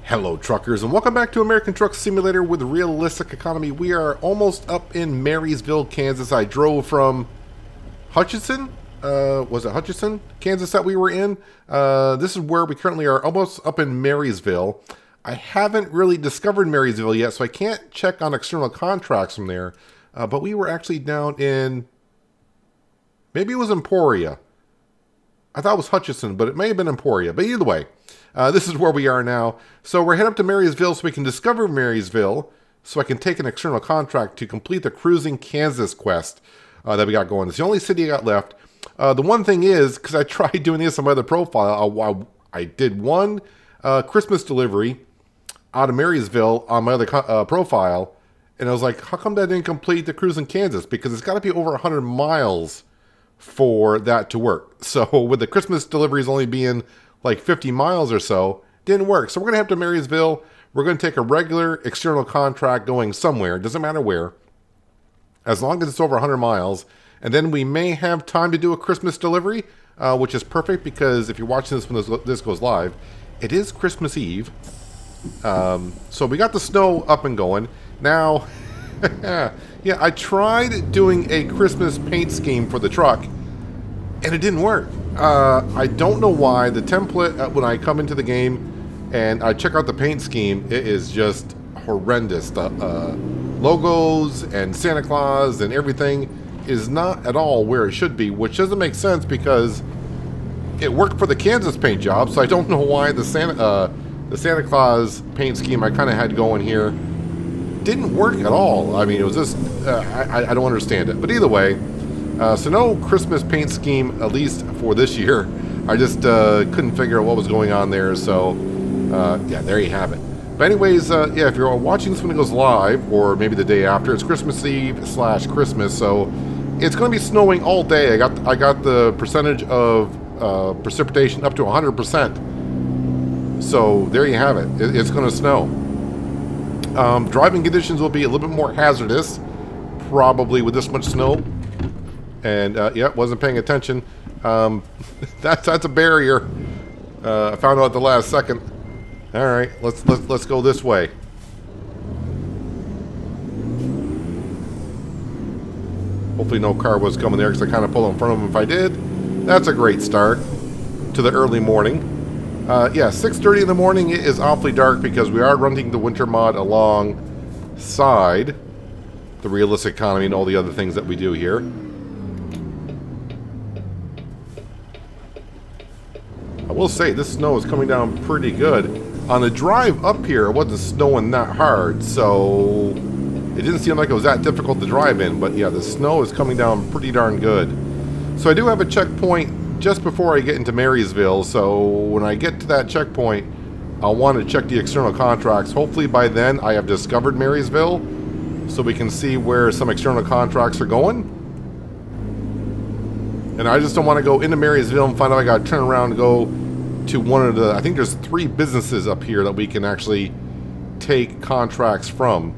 Hello, truckers, and welcome back to American Truck Simulator with Realistic Economy. We are almost up in Marysville, Kansas. I drove from Hutchinson. Was it Hutchinson, Kansas that we were in? This is where we currently are, almost up in Marysville. I haven't really discovered Marysville yet, so I can't check on external contracts from there. But we were actually down in, maybe it was Emporia. I thought it was Hutchinson, but it may have been Emporia. But either way, this is where we are now. So we're heading up to Marysville so we can discover Marysville, so I can take an external contract to complete the Cruising Kansas quest that we got going. It's the only city I got left. The one thing is, because I tried doing this on my other profile, I did one Christmas delivery out of Marysville on my other profile, and I was like, how come that didn't complete the Cruising Kansas? Because it's got to be over 100 miles for that to work. So with the Christmas deliveries only being like 50 miles or so, didn't work. So we're going to have to Marysville. We're going to take a regular external contract going somewhere. It doesn't matter where, as long as it's over 100 miles. And then we may have time to do a Christmas delivery, which is perfect because if you're watching this when this goes live, it is Christmas Eve. So we got the snow up and going. Now, yeah, I tried doing a Christmas paint scheme for the truck, and it didn't work. I don't know why. The template, when I come into the game and I check out the paint scheme, it is just horrendous. The logos and Santa Claus and everything is not at all where it should be, which doesn't make sense because it worked for the Kansas paint job, so I don't know why the Santa Claus paint scheme I kind of had going here didn't work at all. I mean, it was just, I don't understand it. But either way, so no Christmas paint scheme, at least for this year. I just couldn't figure out what was going on there. So, yeah, there you have it. But anyways, yeah, if you're watching this when it goes live, or maybe the day after, it's Christmas Eve / Christmas. So it's going to be snowing all day. I got the percentage of precipitation up to 100%. So there you have it. It's going to snow. Driving conditions will be a little bit more hazardous, probably with this much snow. And yeah, wasn't paying attention. That's a barrier. I found out at the last second. All right, let's go this way. Hopefully no car was coming there because I kind of pulled in front of them if I did. That's a great start to the early morning. Yeah, 6:30 in the morning. It is awfully dark because we are running the winter mod alongside the Realistic Economy and all the other things that we do here. I will say this snow is coming down pretty good. On the drive up here, it wasn't snowing that hard, so it didn't seem like it was that difficult to drive in. But yeah, the snow is coming down pretty darn good. So I do have a checkpoint just before I get into Marysville, so when I get to that checkpoint, I'll want to check the external contracts. Hopefully by then I have discovered Marysville, so we can see where some external contracts are going. And I just don't want to go into Marysville and find out I got to turn around and go to one of the, I think there's 3 businesses up here that we can actually take contracts from.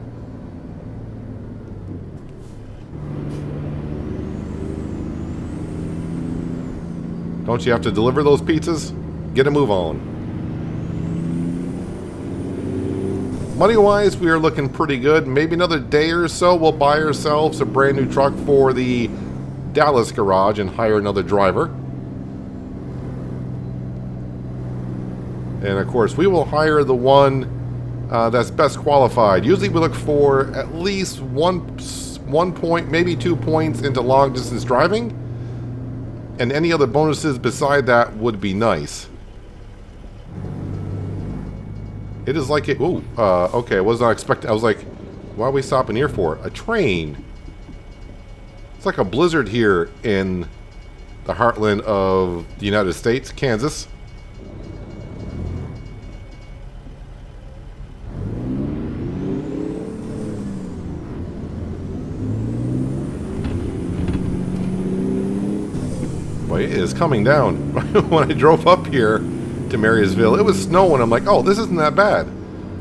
Don't you have to deliver those pizzas? Get a move on. Money-wise, we are looking pretty good. Maybe another day or so, we'll buy ourselves a brand new truck for the Dallas garage and hire another driver. And of course, we will hire the one that's best qualified. Usually we look for at least one point, maybe 2 points into long distance driving. And any other bonuses beside that would be nice. It is like it. Ooh, okay. I was not expecting. I was like, why are we stopping here for? A train. It's like a blizzard here in the heartland of the United States, Kansas. Boy, it is coming down. When I drove up here to Marysville, it was snowing. I'm like, oh, this isn't that bad.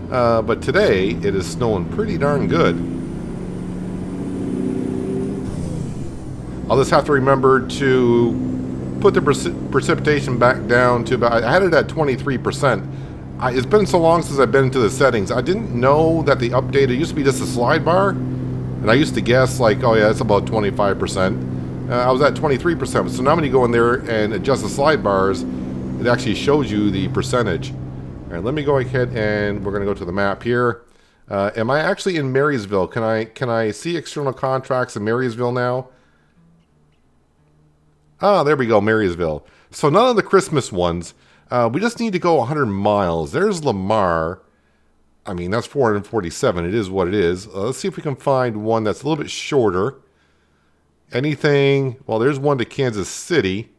But today, it is snowing pretty darn good. I'll just have to remember to put the precipitation back down to about, I had it at 23%. It's been so long since I've been into the settings. I didn't know that the update, it used to be just a slide bar. And I used to guess like, oh yeah, it's about 25%. I was at 23%. So now when you go in there and adjust the slide bars, it actually shows you the percentage. All right, let me go ahead and we're going to go to the map here. Am I actually in Marysville? Can I see external contracts in Marysville now? Ah, there we go, Marysville. So none of the Christmas ones. We just need to go 100 miles. There's Lamar. I mean, that's 447. It is what it is. Let's see if we can find one that's a little bit shorter. Anything? Well, there's one to Kansas City.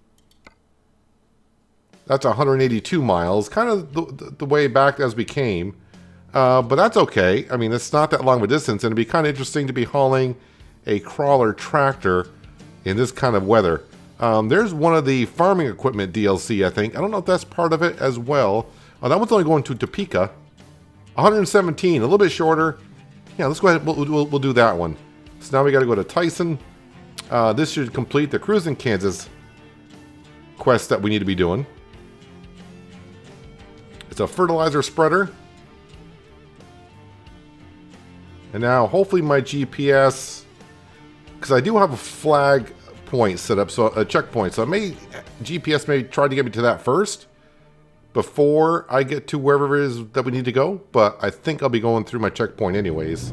That's 182 miles. Kind of the way back as we came. But that's okay. I mean, it's not that long of a distance. And it'd be kind of interesting to be hauling a crawler tractor in this kind of weather. There's one of the farming equipment DLC, I think. I don't know if that's part of it as well. That one's only going to Topeka. 117, a little bit shorter. Yeah, let's go ahead. We'll do that one. So now we got to go to Tyson. This should complete the Cruisin, Kansas quest that we need to be doing. It's a fertilizer spreader. And now, hopefully my GPS, because I do have a flag point set up, so a checkpoint. So GPS may try to get me to that first before I get to wherever it is that we need to go, but I think I'll be going through my checkpoint anyways.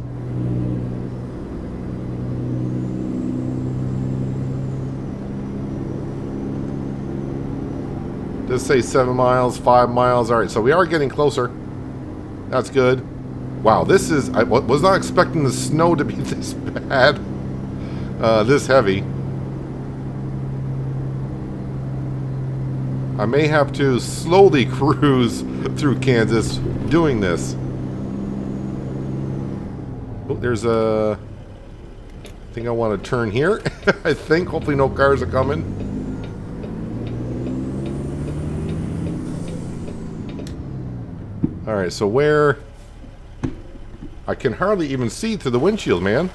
Does say 7 miles, 5 miles. All right, so we are getting closer. That's good. Wow, this is, I was not expecting the snow to be this bad, this heavy. I may have to slowly cruise through Kansas doing this. Oh, there's a... I think I want to turn here. I think. Hopefully no cars are coming. Alright, so where... I can hardly even see through the windshield, man.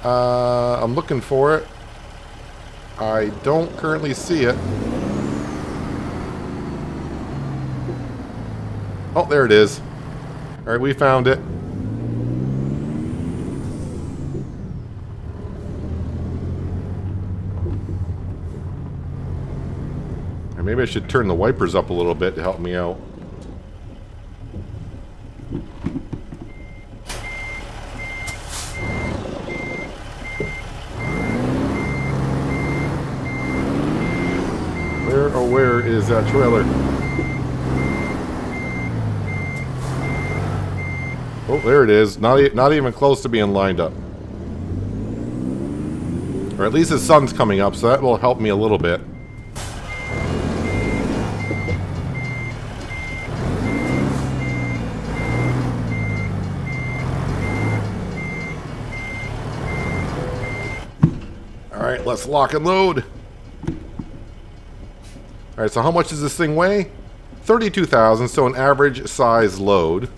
I'm looking for it. I don't currently see it. Oh, there it is. Alright, we found it. Or maybe I should turn the wipers up a little bit to help me out. Where is that trailer? Oh, there it is. Not even close to being lined up. Or at least the sun's coming up, so that will help me a little bit. Alright, let's lock and load. Alright, so how much does this thing weigh? 32,000, so an average size load.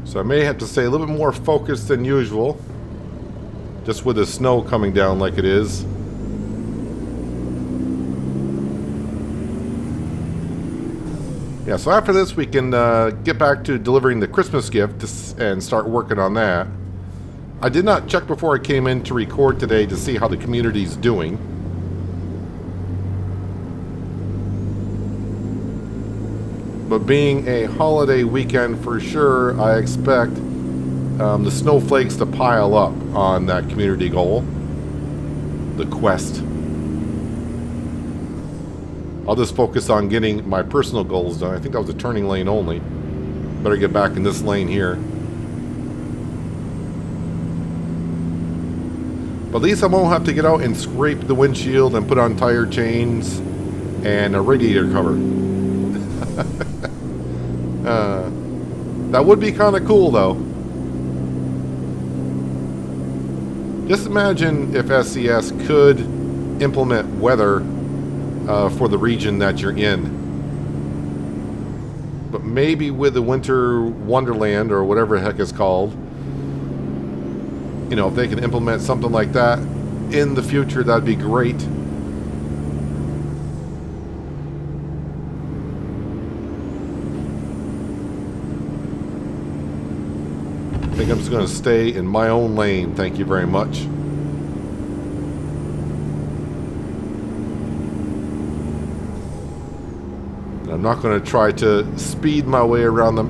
So I may have to stay a little bit more focused than usual, just with the snow coming down like it is. Yeah, so after this we can get back to delivering the Christmas gift and start working on that. I did not check before I came in to record today to see how the community's doing. But being a holiday weekend for sure, I expect the snowflakes to pile up on that community goal. The quest. I'll just focus on getting my personal goals done. I think that was a turning lane only. Better get back in this lane here. But at least I won't have to get out and scrape the windshield and put on tire chains and a radiator cover. That would be kind of cool though. Just imagine if SCS could implement weather for the region that you're in. But maybe with the Winter Wonderland, or whatever the heck it's called, you know, if they can implement something like that in the future, that'd be great. I think I'm just going to stay in my own lane. Thank you very much. I'm not going to try to speed my way around the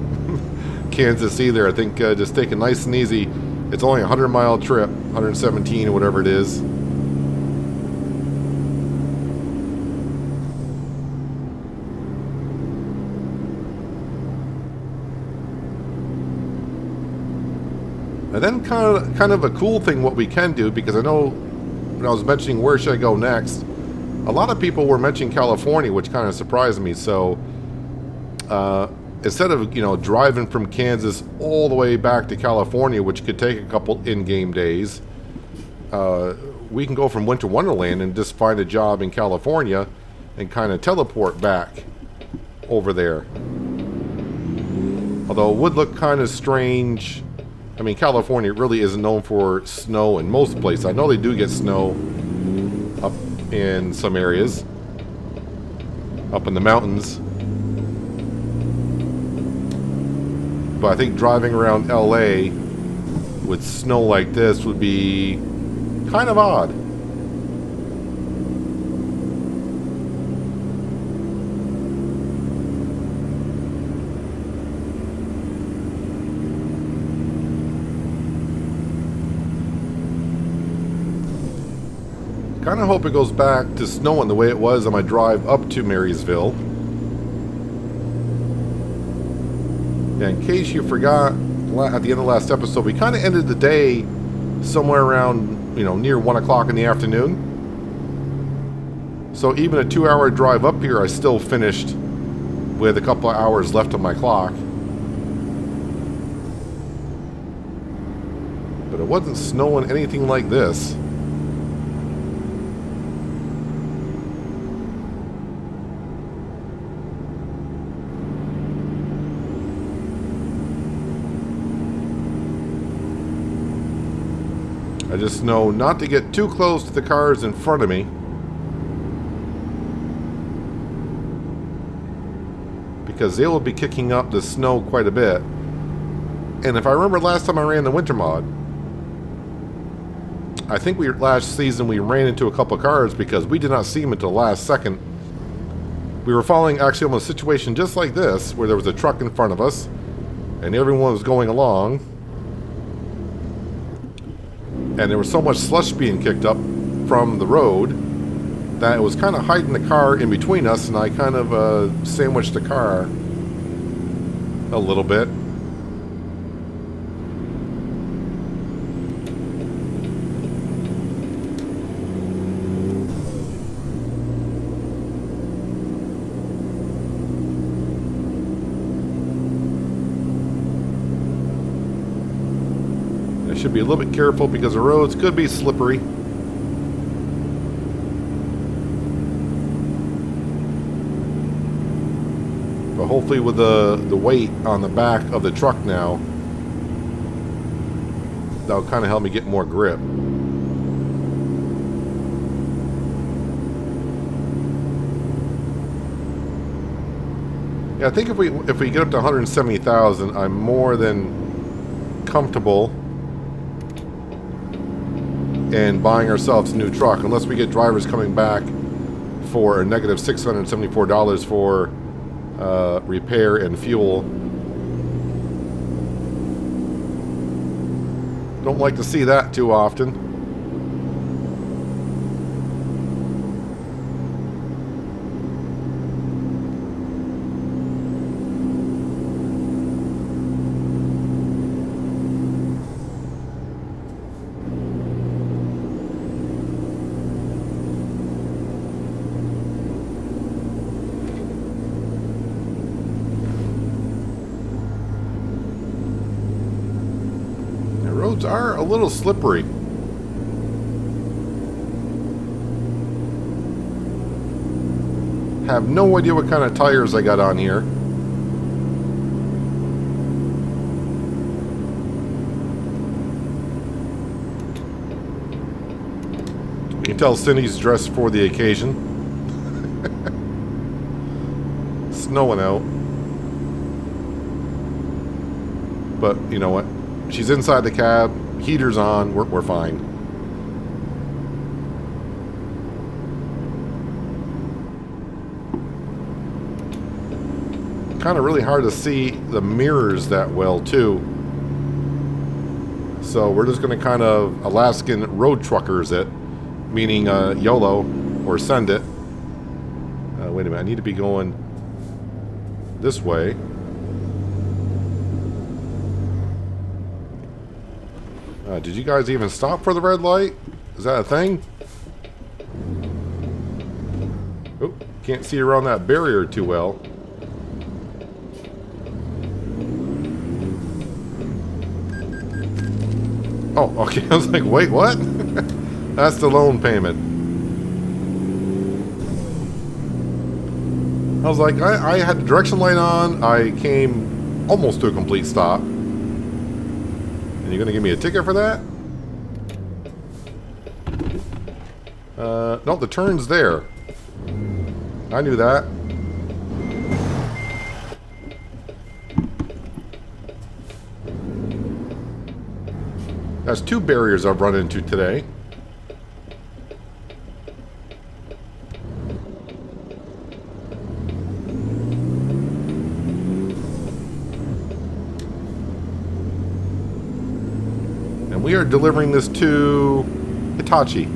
Kansas either. I think just take it nice and easy. It's only a 100-mile trip, 117 or whatever it is. And then kind of a cool thing what we can do, because I know when I was mentioning where should I go next, a lot of people were mentioning California, which kind of surprised me. So instead of, you know, driving from Kansas all the way back to California, which could take a couple in-game days, we can go from Winter Wonderland and just find a job in California and kind of teleport back over there. Although it would look kind of strange. I mean, California really isn't known for snow in most places. I know they do get snow up in some areas, up in the mountains. But I think driving around LA with snow like this would be kind of odd. Kind of hope it goes back to snowing the way it was on my drive up to Marysville. Yeah, in case you forgot, at the end of the last episode, we kind of ended the day somewhere around, you know, near 1 o'clock in the afternoon. So even a 2-hour drive up here, I still finished with a couple of hours left on my clock. But it wasn't snowing anything like this. I just know not to get too close to the cars in front of me. Because they will be kicking up the snow quite a bit. And if I remember last time I ran the winter mod, I think last season we ran into a couple of cars because we did not see them until the last second. We were following actually almost a situation just like this, where there was a truck in front of us and everyone was going along. And there was so much slush being kicked up from the road that it was kind of hiding the car in between us, and I kind of sandwiched the car a little bit. Should be a little bit careful because the roads could be slippery. But hopefully with the weight on the back of the truck now, that'll kind of help me get more grip. Yeah, I think if we get up to 170,000, I'm more than comfortable and buying ourselves a new truck, unless we get drivers coming back for a negative $674 for repair and fuel. Don't like to see that too often. Roads are a little slippery. Have no idea what kind of tires I got on here. You can tell Cindy's dressed for the occasion. Snowing out. But you know what? She's inside the cab. Heater's on. We're fine. Kind of really hard to see the mirrors that well too. So we're just going to kind of Alaskan road truckers it, meaning YOLO or send it. Wait a minute, I need to be going this way. Did you guys even stop for the red light? Is that a thing? Oh, can't see around that barrier too well. Oh, okay. I was like, wait, what? That's the loan payment. I was like, I had the direction light on. I came almost to a complete stop. And you're going to give me a ticket for that? No, the turn's there. I knew that. That's 2 barriers I've run into today. And we are delivering this to Hitachi.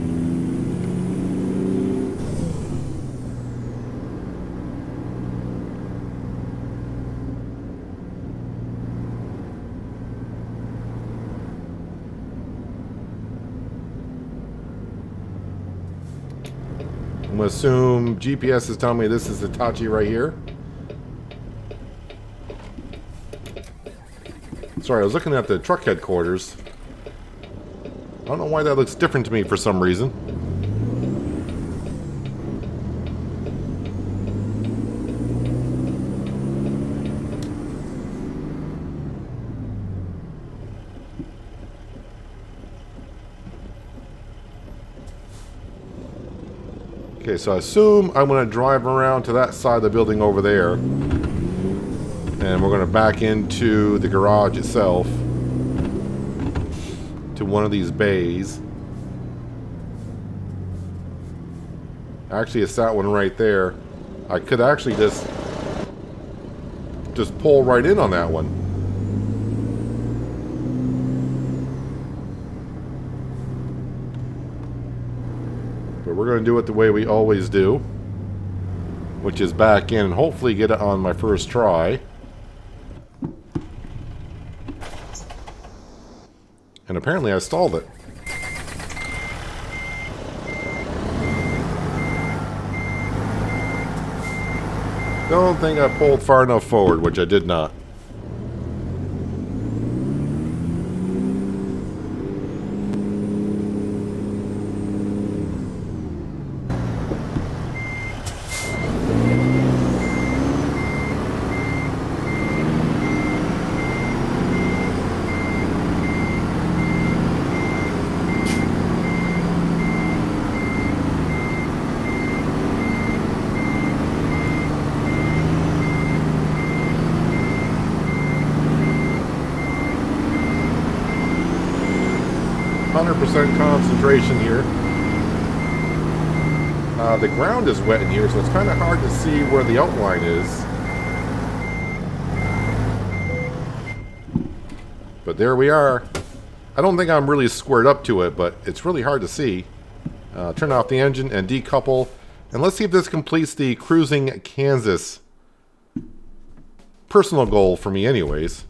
I'm going to assume GPS is telling me this is Hitachi right here. Sorry, I was looking at the truck headquarters. I don't know why that looks different to me for some reason. Okay, so I assume I'm going to drive around to that side of the building over there. And we're going to back into the garage itself. To one of these bays. Actually, it's that one right there. I could actually just pull right in on that one. But we're going to do it the way we always do, which is back in and hopefully get it on my first try. And apparently I stalled it. Don't think I pulled far enough forward, which I did not. Concentration here. The ground is wet in here, so it's kind of hard to see where the outline is. But there we are. I don't think I'm really squared up to it, but it's really hard to see. Turn off the engine and decouple. And let's see if this completes the cruising Kansas personal goal for me anyways.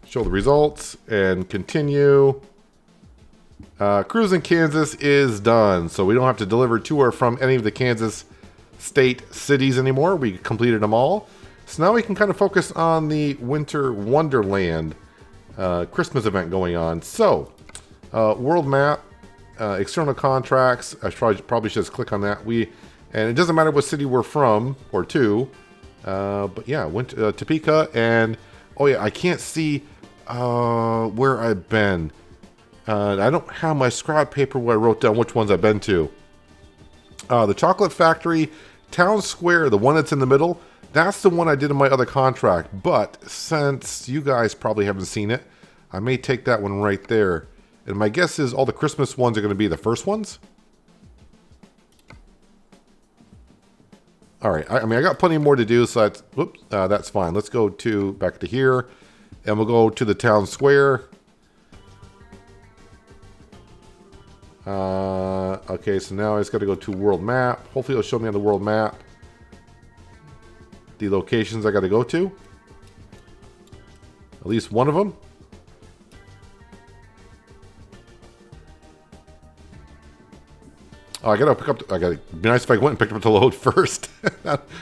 Show the results and continue. Cruising Kansas is done, so we don't have to deliver to or from any of the Kansas state cities anymore. We completed them all. So now we can kind of focus on the Winter Wonderland Christmas event going on. So, world map. external contracts. I probably should just click on that. And it doesn't matter what city we're from or to. But yeah, went to Topeka, and oh yeah, I can't see where I've been. I don't have my scrap paper where I wrote down which ones I've been to. The Chocolate Factory, Town Square, the one that's in the middle, that's the one I did in my other contract. But since you guys probably haven't seen it, I may take that one right there. And my guess is all the Christmas ones are going to be the first ones. All right, I mean, I got plenty more to do, so that's fine. Let's go back to here, and we'll go to the Town Square. Okay, so now I just got to go to World Map. Hopefully it'll show me on the World Map the locations I got to go to. At least one of them. Oh, I gotta pick up. It'd be nice if I went and picked up the load first.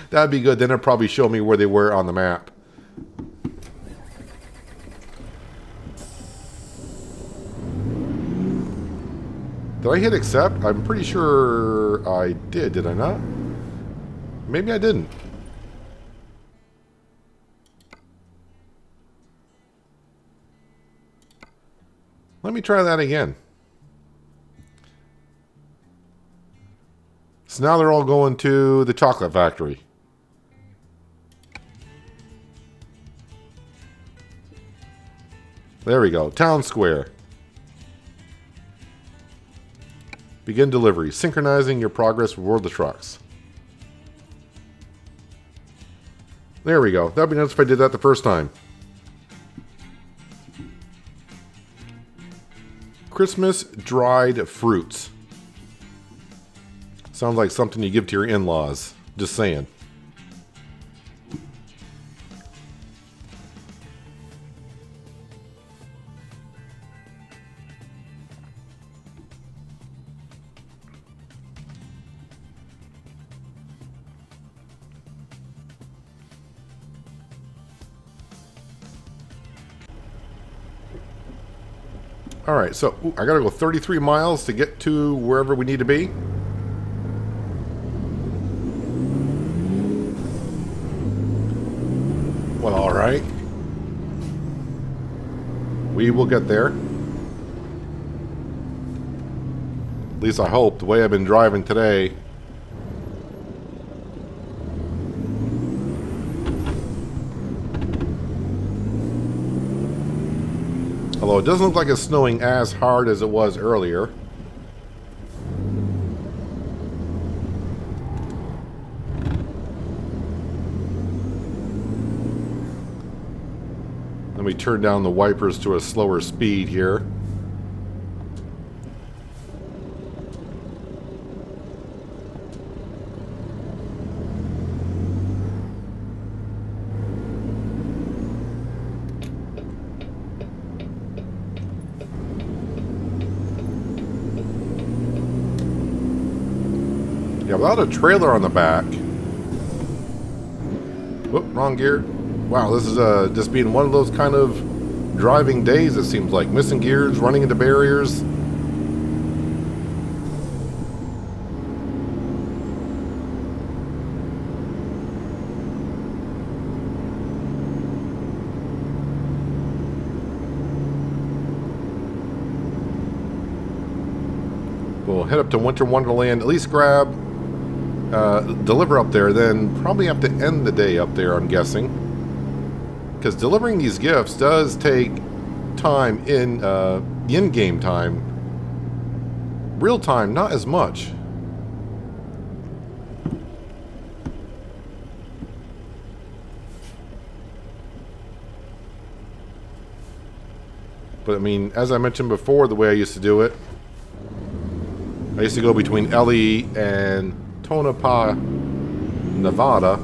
That'd be good. Then it'd probably show me where they were on the map. Did I hit accept? I'm pretty sure I did I not? Maybe I didn't. Let me try that again. So now they're all going to the Chocolate Factory. There we go. Town Square. Begin delivery. Synchronizing your progress with World of Trucks. There we go. That'd be nice if I did that the first time. Christmas dried fruits. Sounds like something you give to your in-laws. Just saying. Alright, so I gotta go 33 miles to get to wherever we need to be. Well, alright. We will get there. At least I hope, the way I've been driving today. Although it doesn't look like it's snowing as hard as it was earlier. Let me turn down the wipers to a slower speed here. Yeah, without a trailer on the back. Whoop, wrong gear. Wow, this is just being one of those kind of driving days, it seems like. Missing gears, running into barriers. We'll head up to Winter Wonderland, at least grab deliver up there, then probably have to end the day up there, I'm guessing, because delivering these gifts does take time in-game time. Real time, not as much. But I mean, as I mentioned before, the way I used to do it, I used to go between LE and Tonopah, Nevada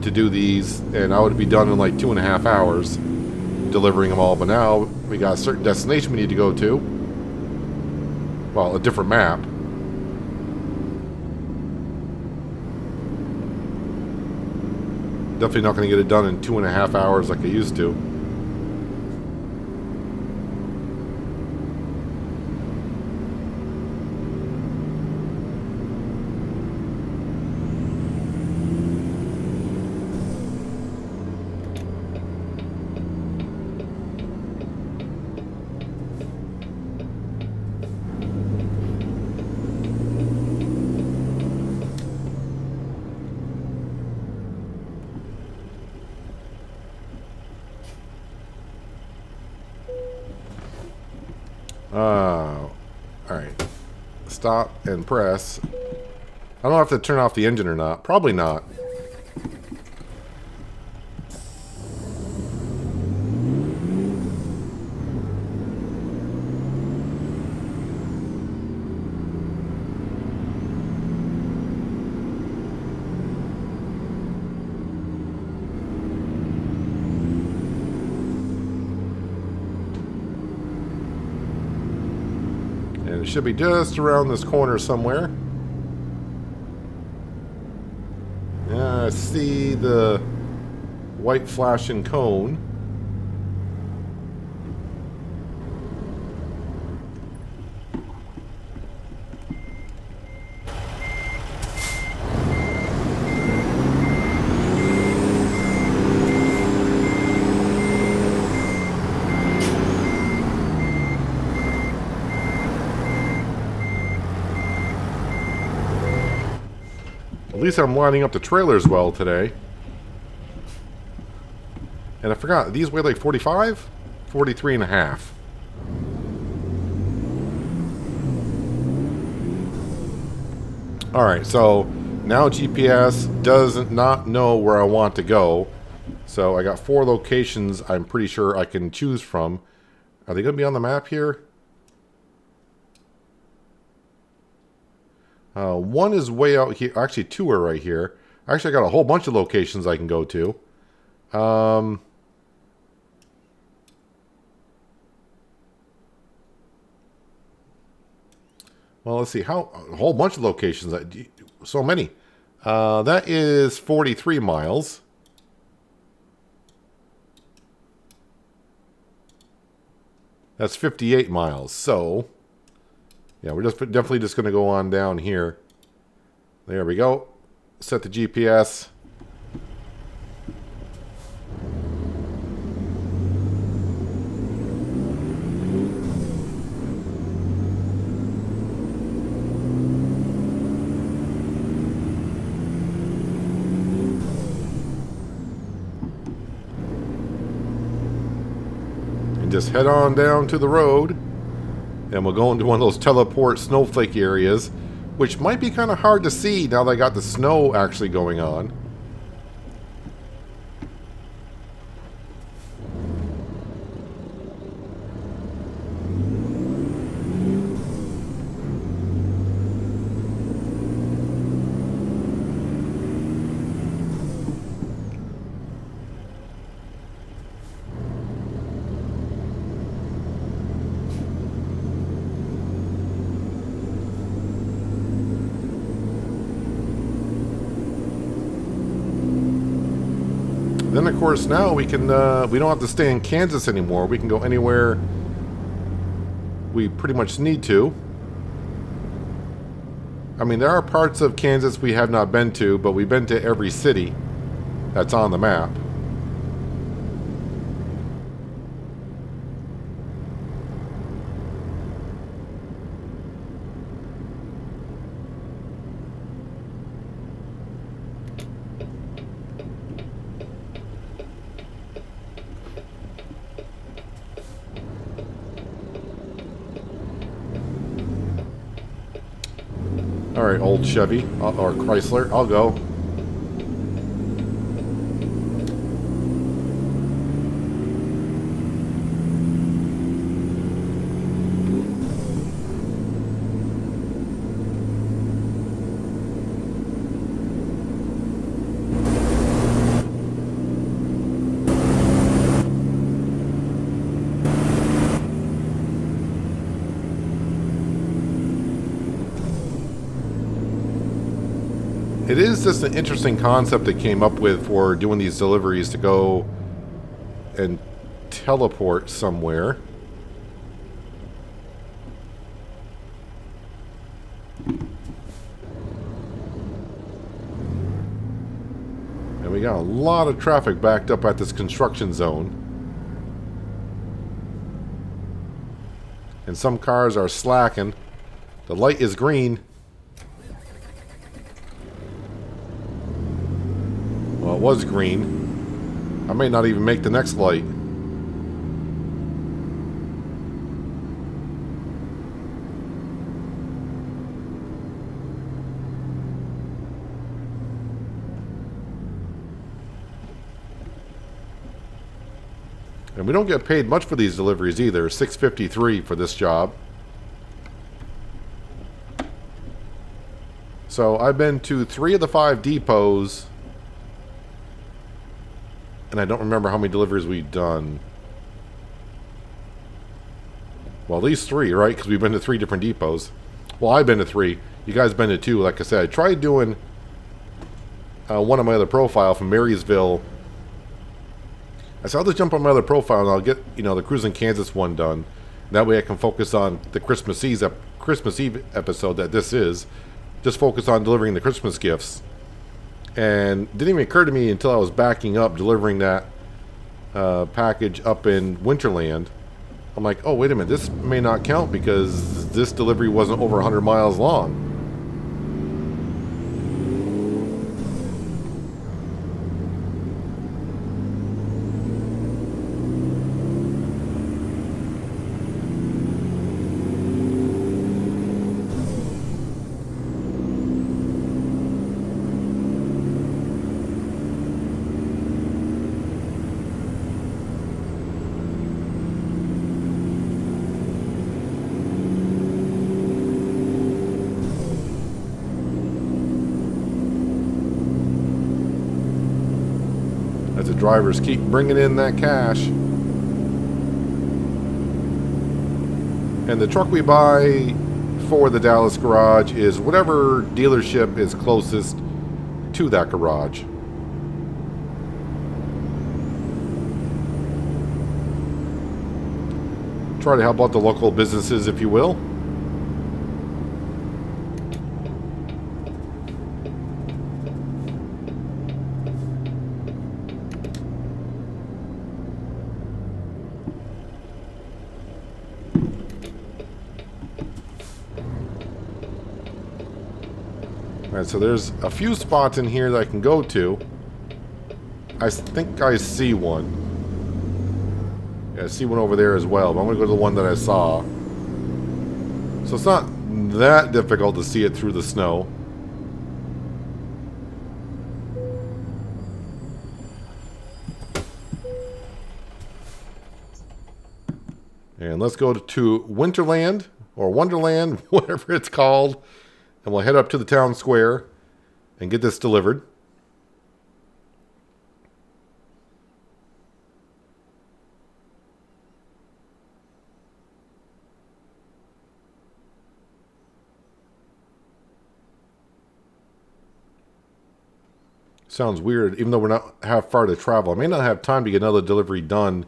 to do these, and I would be done in like 2.5 hours delivering them all. But now we got a certain destination we need to go to. Well, a different map. Definitely not going to get it done in 2.5 hours like I used to. Alright. Stop and press. I don't have to turn off the engine or not. Probably not. It should be just around this corner somewhere. I see the white flashing cone. At least I'm lining up the trailers well today. And I forgot, these weigh like 45? 43 and a half. Alright, so now GPS does not know where I want to go. So I got 4 locations I'm pretty sure I can choose from. Are they going to be on the map here? One is way out here. Actually, 2 are right here. Actually, I got a whole bunch of locations I can go to. Well, let's see. A whole bunch of locations. So many. That is 43 miles. That's 58 miles. So... yeah, we're definitely just going to go on down here. There we go. Set the GPS. And just head on down to the road. And we'll go into one of those teleport snowflake areas, which might be kind of hard to see now that I got the snow actually going on. Then, of course, now we can, we don't have to stay in Kansas anymore. We can go anywhere we pretty much need to. I mean, there are parts of Kansas we have not been to, but we've been to every city that's on the map. Alright, old Chevy, or Chrysler, I'll go. It is just an interesting concept they came up with for doing these deliveries, to go and teleport somewhere. And we got a lot of traffic backed up at this construction zone. And some cars are slacking. The light is green. Well, it was green. I may not even make the next light. And we don't get paid much for these deliveries either. $6.53 for this job. So I've been to 3 of the 5 depots. And I don't remember how many deliveries we've done. Well, at least 3, right? Because we've been to 3 different depots. Well, I've been to 3. You guys been to 2, like I said. I tried doing one on my other profile from Marysville. I said, I'll just jump on my other profile and I'll get, the Cruisin' Kansas one done. That way I can focus on the Christmas Eve episode that this is. Just focus on delivering the Christmas gifts. And it didn't even occur to me until I was backing up, delivering that package up in Winterland. I'm like, oh, wait a minute, this may not count because this delivery wasn't over 100 miles long. As the drivers keep bringing in that cash. And the truck we buy for the Dallas garage is whatever dealership is closest to that garage. Try to help out the local businesses, if you will. Alright, so there's a few spots in here that I can go to. I think I see one. Yeah, I see one over there as well, but I'm going to go to the one that I saw. So it's not that difficult to see it through the snow. And let's go to Winterland, or Wonderland, whatever it's called. And we'll head up to the town square and get this delivered. Sounds weird, even though we're not have far to travel. I may not have time to get another delivery done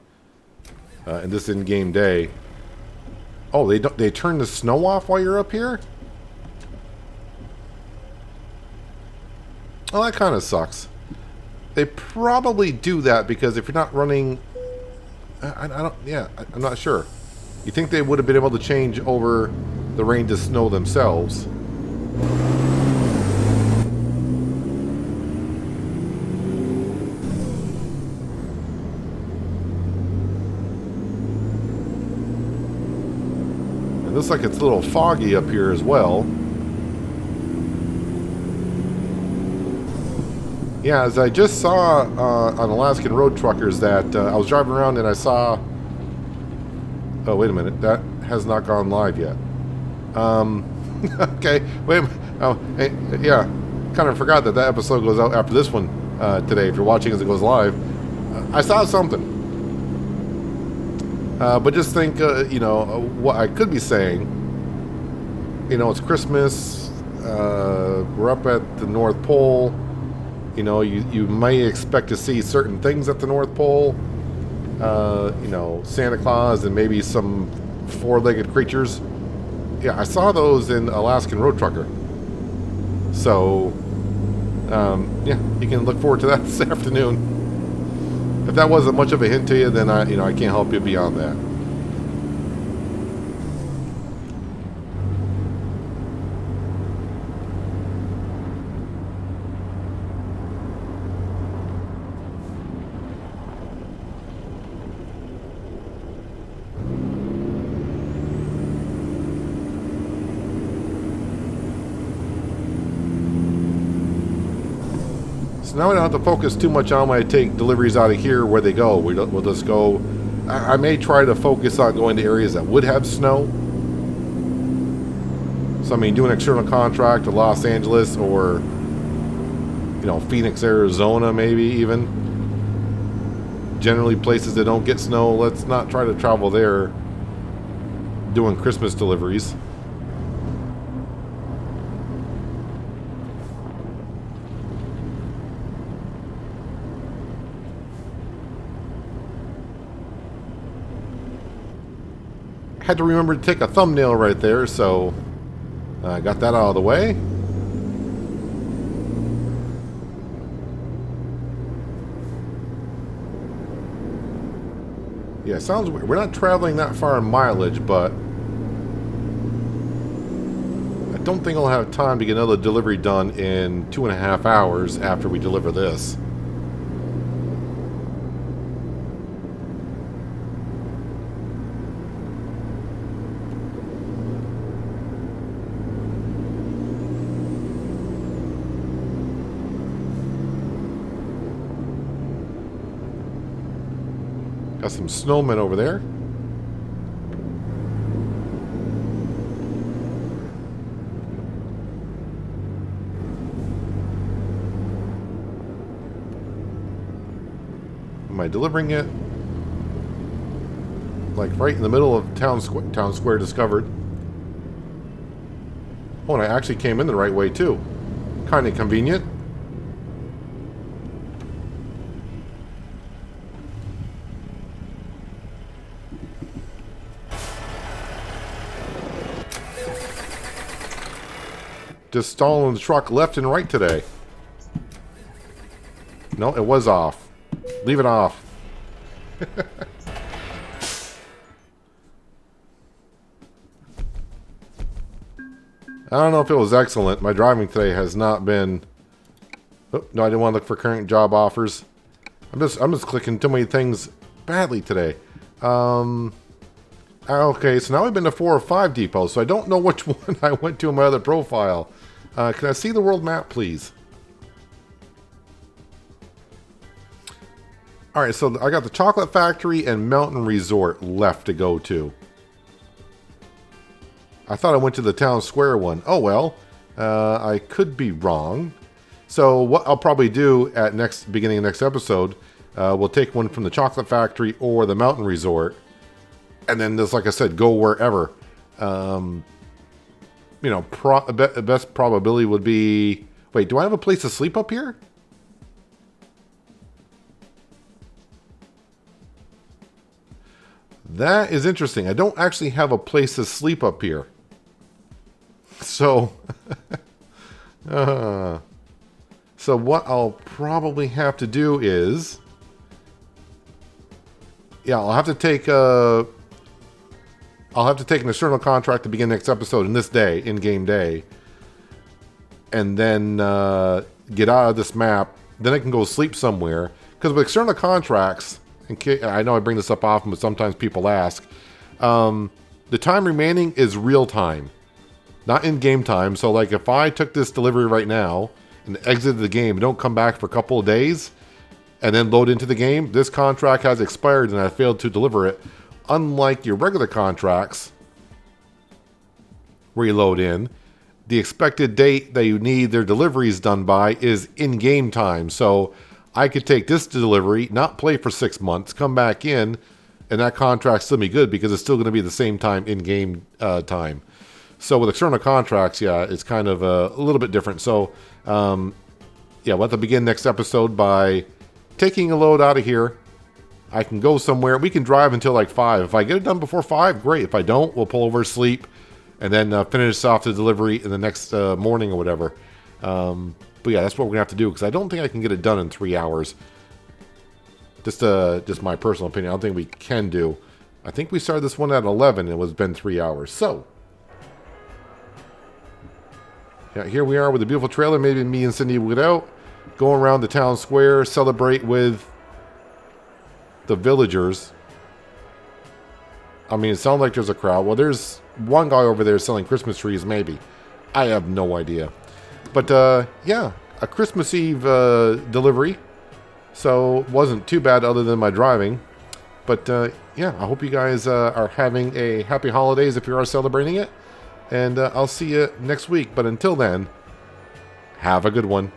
in this in-game day. Oh, they turn the snow off while you're up here? Well, that kind of sucks. They probably do that because if you're not running... I'm not sure. You think they would have been able to change over the rain to snow themselves. It looks like it's a little foggy up here as well. Yeah, as I just saw on Alaskan Road Truckers that I was driving around and I saw... Oh, wait a minute. That has not gone live yet. Okay, wait a minute. Oh, hey, yeah, kind of forgot that episode goes out after this one today. If you're watching as it goes live. I saw something. But just think, what I could be saying. It's Christmas. We're up at the North Pole. You may expect to see certain things at the North Pole. Santa Claus and maybe some four-legged creatures. Yeah, I saw those in Alaskan Road Trucker. So, yeah, you can look forward to that this afternoon. If that wasn't much of a hint to you, then I can't help you beyond that. Now we don't have to focus too much on when I take deliveries out of here where they go. We'll just go I may try to focus on going to areas that would have snow. So, I mean, do an external contract to Los Angeles or, you know, Phoenix, Arizona, maybe even. Generally, places that don't get snow, let's not try to travel there doing Christmas deliveries. Had to remember to take a thumbnail right there, so I got that out of the way. Yeah, sounds weird. We're not traveling that far in mileage, but I don't think I'll have time to get another delivery done in 2.5 hours after we deliver this. Got some snowmen over there. Am I delivering it? Like right in the middle of town square discovered. Oh, and I actually came in the right way too. Kind of convenient. Just stalling the truck left and right today. No, it was off. Leave it off. I don't know if it was excellent. My driving today has not been... Oh, no, I didn't want to look for current job offers. I'm just clicking too many things badly today. Okay, so now I've been to 4 or 5 depots, so I don't know which one I went to in my other profile. Can I see the world map, please? Alright, so I got the Chocolate Factory and Mountain Resort left to go to. I thought I went to the Town Square one. Oh well, I could be wrong. So what I'll probably do at beginning of next episode, we'll take one from the Chocolate Factory or the Mountain Resort, and then just like I said, go wherever. You know, best probability would be... Wait, do I have a place to sleep up here? That is interesting. I don't actually have a place to sleep up here. So... so what I'll probably have to do is... Yeah, I'll have to take an external contract to begin next episode in this day, in-game day. And then get out of this map. Then I can go sleep somewhere. Because with external contracts, I know I bring this up often, but sometimes people ask. The time remaining is real time. Not in-game time. So like if I took this delivery right now and exited the game and don't come back for a couple of days and then load into the game, this contract has expired and I failed to deliver it. Unlike your regular contracts, where you load in, the expected date that you need their deliveries done by is in-game time. So I could take this delivery, not play for 6 months, come back in, and that contract's still be good because it's still going to be the same time in-game time. So with external contracts, yeah, it's kind of a little bit different. So, yeah, we'll have to begin next episode by taking a load out of here. I can go somewhere. We can drive until like 5. If I get it done before 5, great. If I don't, we'll pull over, sleep, and then finish off the delivery in the next morning or whatever. But yeah, that's what we're going to have to do because I don't think I can get it done in 3 hours. Just my personal opinion. I don't think we can do. I think we started this one at 11 and it was been 3 hours. So, yeah, here we are with a beautiful trailer. Maybe me and Cindy will get out, go around the town square, celebrate with the villagers. I mean, it sounds like there's a crowd. Well, there's one guy over there selling Christmas trees, maybe. I have no idea. But, yeah, a Christmas Eve delivery. So, it wasn't too bad other than my driving. But yeah, I hope you guys are having a happy holidays if you are celebrating it. And I'll see you next week. But until then, have a good one.